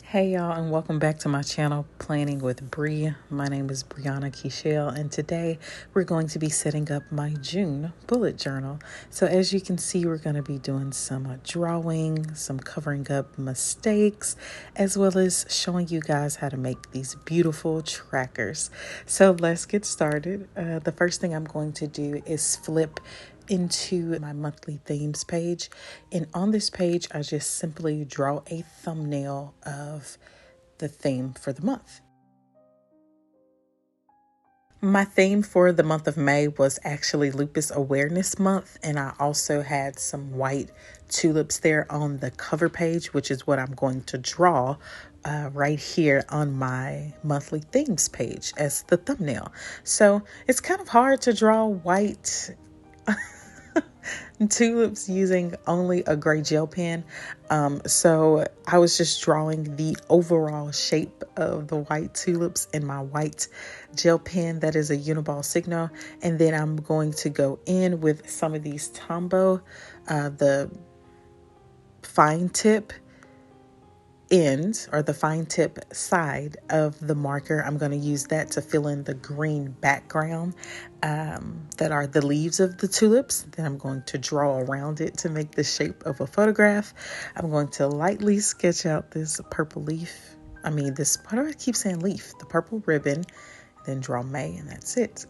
Hey y'all, and welcome back to my channel, Planning with Bree. My name is Brianna Kechelle, and today we're going to be setting up my June bullet journal. So as you can see, we're going to be doing some drawing, some covering up mistakes, as well as showing you guys how to make these beautiful trackers. So let's get started. The first thing I'm going to do is flip into my monthly themes page, and on this page I just simply draw a thumbnail of the theme for the month. My theme for the month of May was actually Lupus Awareness Month, and I also had some white tulips there on the cover page, which is what I'm going to draw right here on my monthly themes page as the thumbnail. So it's kind of hard to draw white tulips using only a gray gel pen. So I was just drawing the overall shape of the white tulips in my white gel pen that is a Uniball Signo. And then I'm going to go in with some of these Tombow, the fine tip end or the fine tip side of the marker. I'm going to use that to fill in the green background that are the leaves of the tulips. Then I'm going to draw around it to make the shape of a photograph. I'm going to lightly sketch out this purple leaf. Why do I keep saying leaf? The purple ribbon, then draw May, and that's it.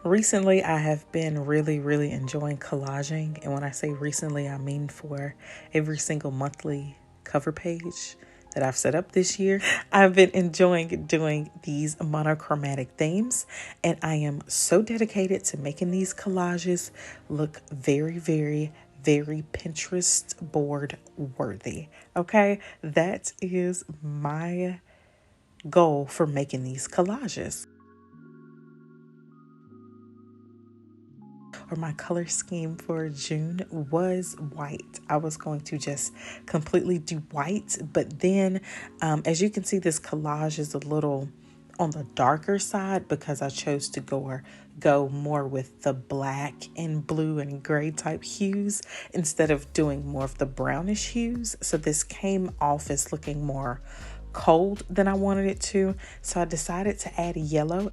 Recently, I have been really enjoying collaging. And when I say recently, I mean for every single monthly cover page that I've set up this year. I've been enjoying doing these monochromatic themes, and I am so dedicated to making these collages look very Pinterest board worthy. Okay, that is my goal for making these collages. Or my color scheme for June was white. I was going to just completely do white, but then as you can see, this collage is a little on the darker side because I chose to go more with the black and blue and gray type hues instead of doing more of the brownish hues. So this came off as looking more cold than I wanted it to. So I decided to add yellow.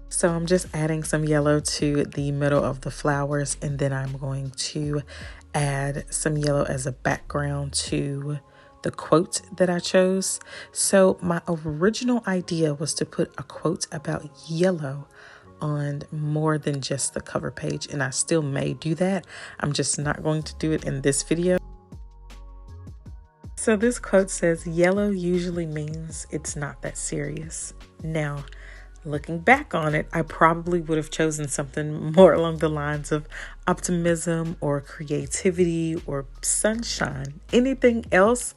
So I'm just adding some yellow to the middle of the flowers, and then I'm going to add some yellow as a background to the quote that I chose. So my original idea was to put a quote about yellow on more than just the cover page, and I still may do that. I'm just not going to do it in this video. So this quote says, "Yellow usually means it's not that serious." Now, looking back on it, I probably would have chosen something more along the lines of optimism or creativity or sunshine. Anything else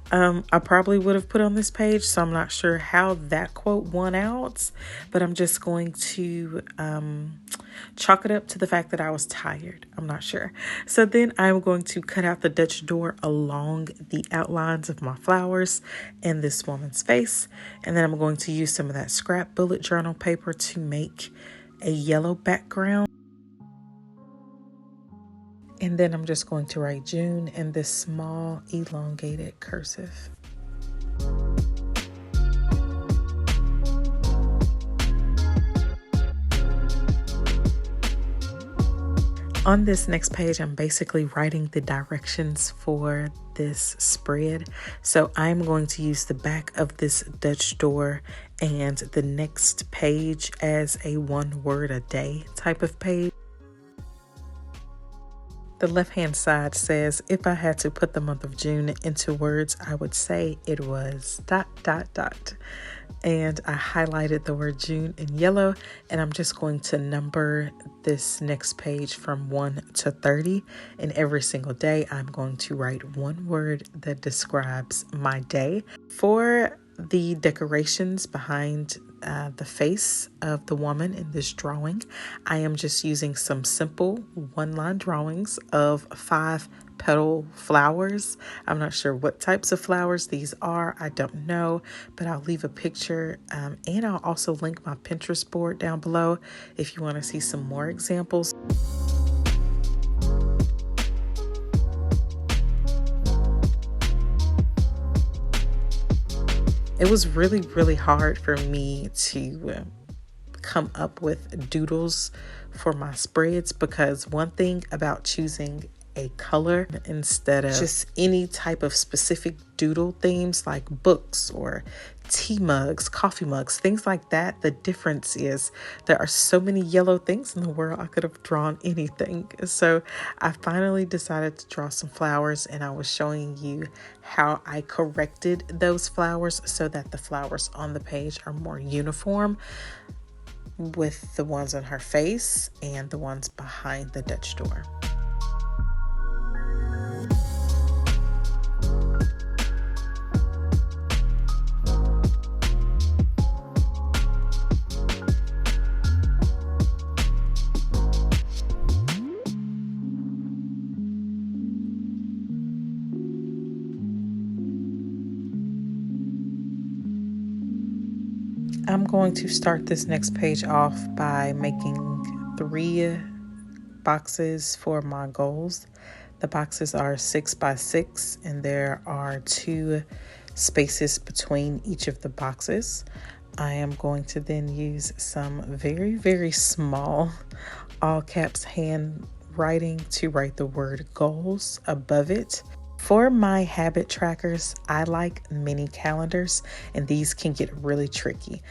I probably would have put on this page. So I'm not sure how that quote won out, but I'm just going to chalk it up to the fact that I was tired. I'm not sure. So then I'm going to cut out the Dutch door along the outlines of my flowers and this woman's face. And then I'm going to use some of that scrap bullet journal paper to make a yellow background. And then I'm just going to write June in this small elongated cursive. On this next page, I'm basically writing the directions for this spread. So I'm going to use the back of this Dutch door and the next page as a 1 word a day type of page. The left-hand side says, if I had to put the month of June into words, I would say it was ... And I highlighted the word June in yellow, and I'm just going to number this next page from 1 to 30. And every single day, I'm going to write 1 word that describes my day. For the decorations behind the face of the woman in this drawing, I am just using some simple 1-line drawings of 5 petal flowers. I'm not sure what types of flowers these are. I don't know, but I'll leave a picture and I'll also link my Pinterest board down below if you want to see some more examples. It was really, really hard for me to come up with doodles for my spreads, because one thing about choosing a color instead of just any type of specific doodle themes like books or tea mugs, coffee mugs, things like that, the difference is there are so many yellow things in the world. I could have drawn anything. So I finally decided to draw some flowers, and I was showing you how I corrected those flowers so that the flowers on the page are more uniform with the ones on her face and the ones behind the Dutch door. I'm going to start this next page off by making 3 boxes for my goals. The boxes are 6 by 6, and there are 2 spaces between each of the boxes. I am going to then use some very, very small all caps handwriting to write the word goals above it. For my habit trackers, I like mini calendars, and these can get really tricky.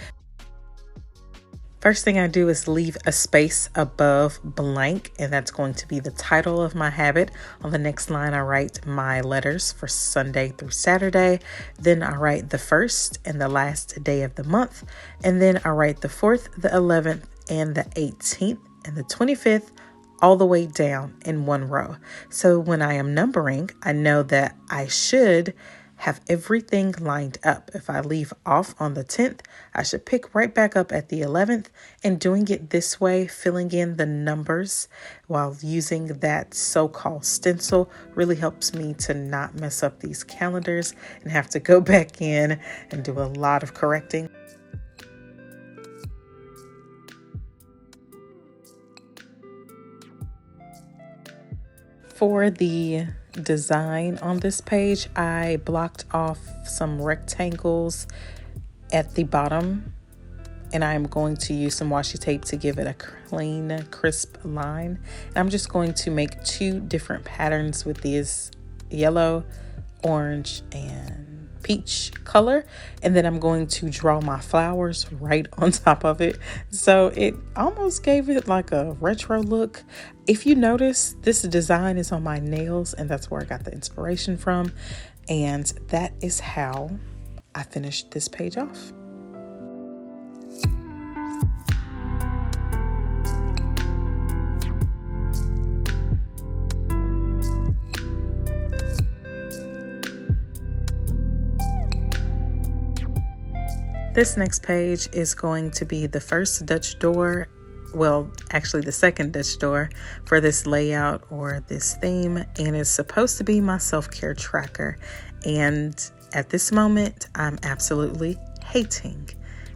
First thing I do is leave a space above blank, and that's going to be the title of my habit. On the next line, I write my letters for Sunday through Saturday. Then I write the first and the last day of the month. And then I write the 4th, the 11th, and the 18th, and the 25th, all the way down in one row. So when I am numbering, I know that I should have everything lined up. If I leave off on the 10th, I should pick right back up at the 11th, and doing it this way, filling in the numbers while using that so-called stencil really helps me to not mess up these calendars and have to go back in and do a lot of correcting. For the design on this page, I blocked off some rectangles at the bottom, and I'm going to use some washi tape to give it a clean, crisp line. And I'm just going to make 2 different patterns with these yellow, orange, and peach color, and then I'm going to draw my flowers right on top of it, so it almost gave it like a retro look. If you notice, this design is on my nails, and that's where I got the inspiration from, and that is how I finished this page off. This next page is going to be the first Dutch door, well, actually the second Dutch door for this layout or this theme, and it's supposed to be my self-care tracker. And at this moment, I'm absolutely hating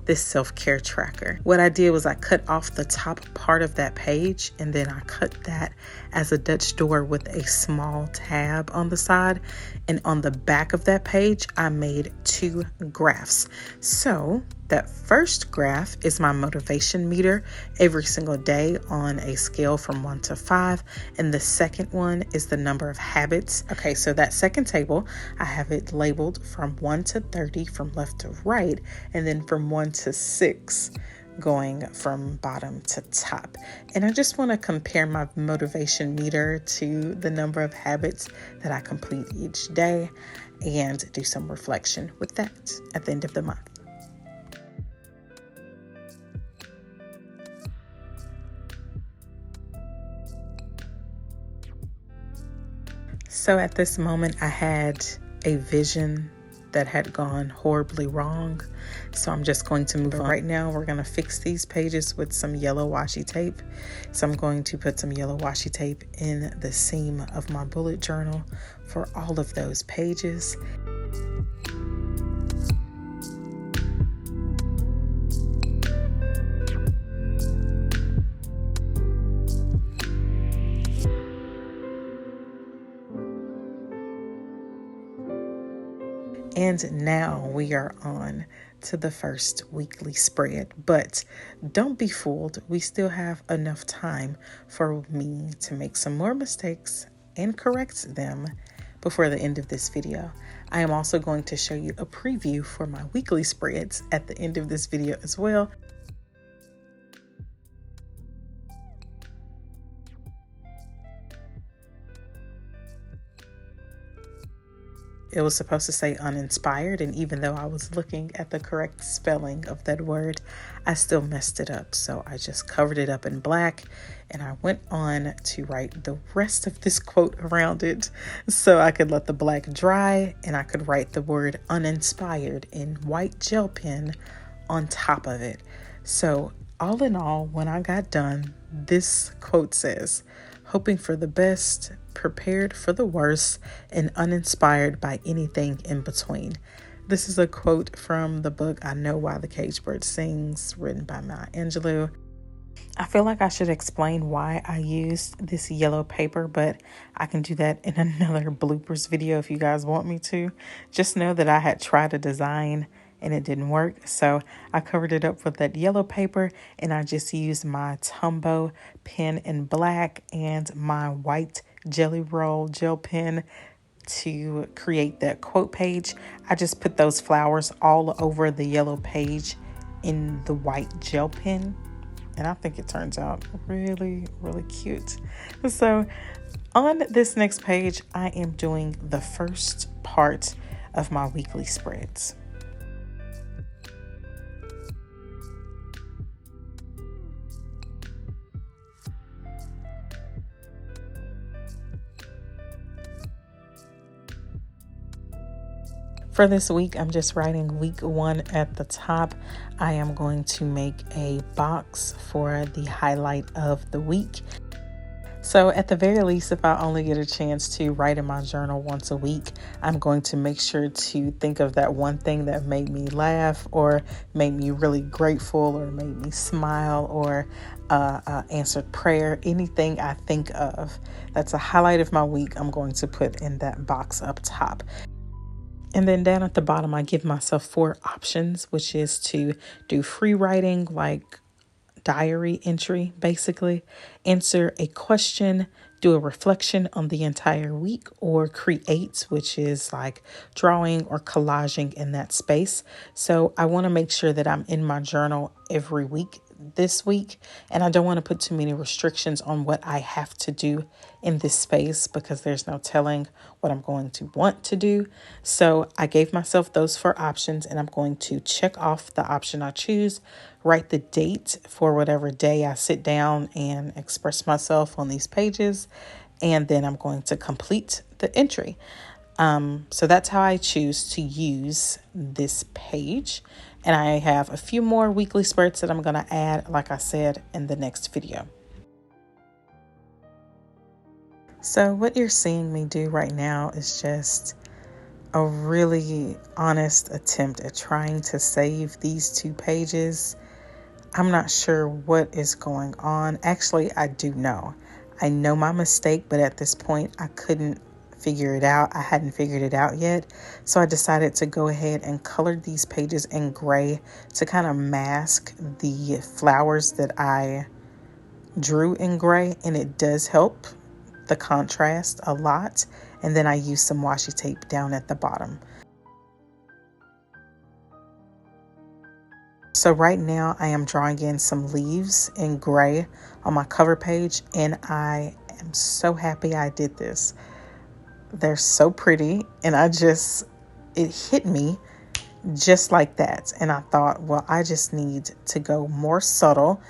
this self-care tracker. What I did was I cut off the top part of that page, and then I cut that as a Dutch door with a small tab on the side. And on the back of that page, I made 2 graphs. So that first graph is my motivation meter every single day on a scale from 1 to 5. And the second one is the number of habits. Okay, so that second table, I have it labeled from 1 to 30 from left to right, and then from 1 to 6 going from bottom to top. And I just want to compare my motivation meter to the number of habits that I complete each day and do some reflection with that at the end of the month. So at this moment, I had a vision that had gone horribly wrong. So I'm just going to move on. Right now, we're going to fix these pages with some yellow washi tape. So I'm going to put some yellow washi tape in the seam of my bullet journal for all of those pages. And now we are on to the first weekly spread, but don't be fooled. We still have enough time for me to make some more mistakes and correct them before the end of this video. I am also going to show you a preview for my weekly spreads at the end of this video as well. It was supposed to say uninspired, and even though I was looking at the correct spelling of that word, I still messed it up. So I just covered it up in black, and I went on to write the rest of this quote around it so I could let the black dry, and I could write the word uninspired in white gel pen on top of it. So all in all, when I got done, this quote says, "Hoping for the best, prepared for the worst, and uninspired by anything in between." This is a quote from the book I Know Why the Caged Bird Sings, written by Maya Angelou. I feel like I should explain why I used this yellow paper, but I can do that in another bloopers video if you guys want me to. Just know that I had tried a design and it didn't work, so I covered it up with that yellow paper, and I just used my Tombow pen in black and my white Jelly Roll gel pen to create that quote page. I just put those flowers all over the yellow page in the white gel pen, and I think it turns out really, really cute. So on this next page, I am doing the first part of my weekly spreads. For this week, I'm just writing week 1 at the top. I am going to make a box for the highlight of the week. So at the very least, if I only get a chance to write in my journal once a week, I'm going to make sure to think of that one thing that made me laugh or made me really grateful or made me smile or answered prayer. Anything I think of that's a highlight of my week, I'm going to put in that box up top. And then down at the bottom, I give myself 4 options, which is to do free writing, like diary entry, basically, answer a question, do a reflection on the entire week, or create, which is like drawing or collaging in that space. So I want to make sure that I'm in my journal every week this week, and I don't want to put too many restrictions on what I have to do in this space because there's no telling what I'm going to want to do. So I gave myself those 4 options, and I'm going to check off the option I choose, write the date for whatever day I sit down and express myself on these pages, and then I'm going to complete the entry. So that's how I choose to use this page. And I have a few more weekly spreads that I'm going to add, like I said, in the next video. So what you're seeing me do right now is just a really honest attempt at trying to save these 2 pages. I'm not sure what is going on. Actually, I do know. I know my mistake, but at this point, I couldn't figure it out. I hadn't figured it out yet. So I decided to go ahead and color these pages in gray to kind of mask the flowers that I drew in gray. And it does help the contrast a lot. And then I used some washi tape down at the bottom. So right now I am drawing in some leaves in gray on my cover page, and I am so happy I did this. They're so pretty, and it hit me just like that. And I thought, well, I just need to go more subtle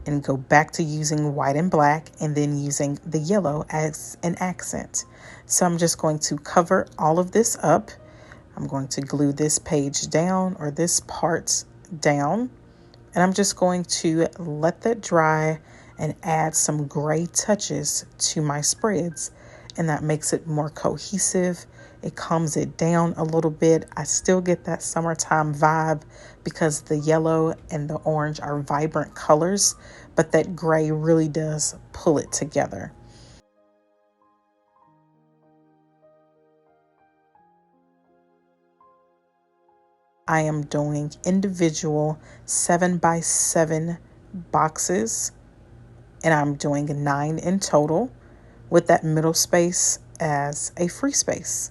and go back to using white and black and then using the yellow as an accent. So I'm just going to cover all of this up I'm going to glue this page down, or this part down, and I'm just going to let that dry and add some gray touches to my spreads. And that makes it more cohesive. It calms it down a little bit. I still get that summertime vibe because the yellow and the orange are vibrant colors, but that gray really does pull it together. I am doing individual 7x7 boxes, and I'm doing 9 in total, with that middle space as a free space.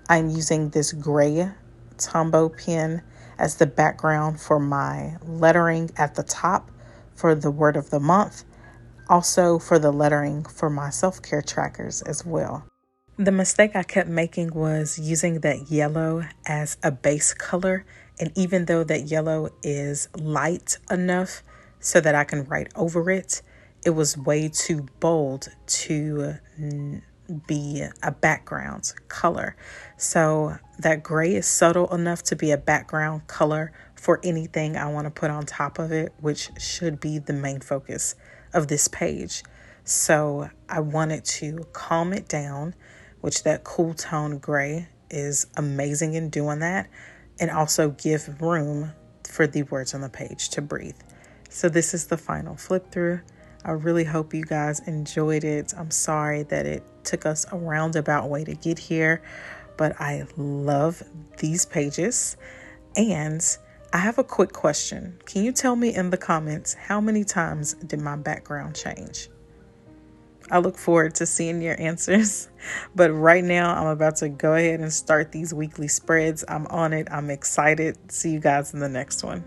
I'm using this gray Tombow pen as the background for my lettering at the top for the word of the month, also for the lettering for my self-care trackers as well. The mistake I kept making was using that yellow as a base color, and even though that yellow is light enough so that I can write over it, it was way too bold to be a background color. So that gray is subtle enough to be a background color for anything I want to put on top of it, which should be the main focus of this page. So I wanted to calm it down, which that cool tone gray is amazing in doing that, and also give room for the words on the page to breathe. So this is the final flip through. I really hope you guys enjoyed it. I'm sorry that it took us a roundabout way to get here, but I love these pages. And I have a quick question. Can you tell me in the comments, how many times did my background change? I look forward to seeing your answers. But right now, I'm about to go ahead and start these weekly spreads. I'm on it. I'm excited. See you guys in the next one.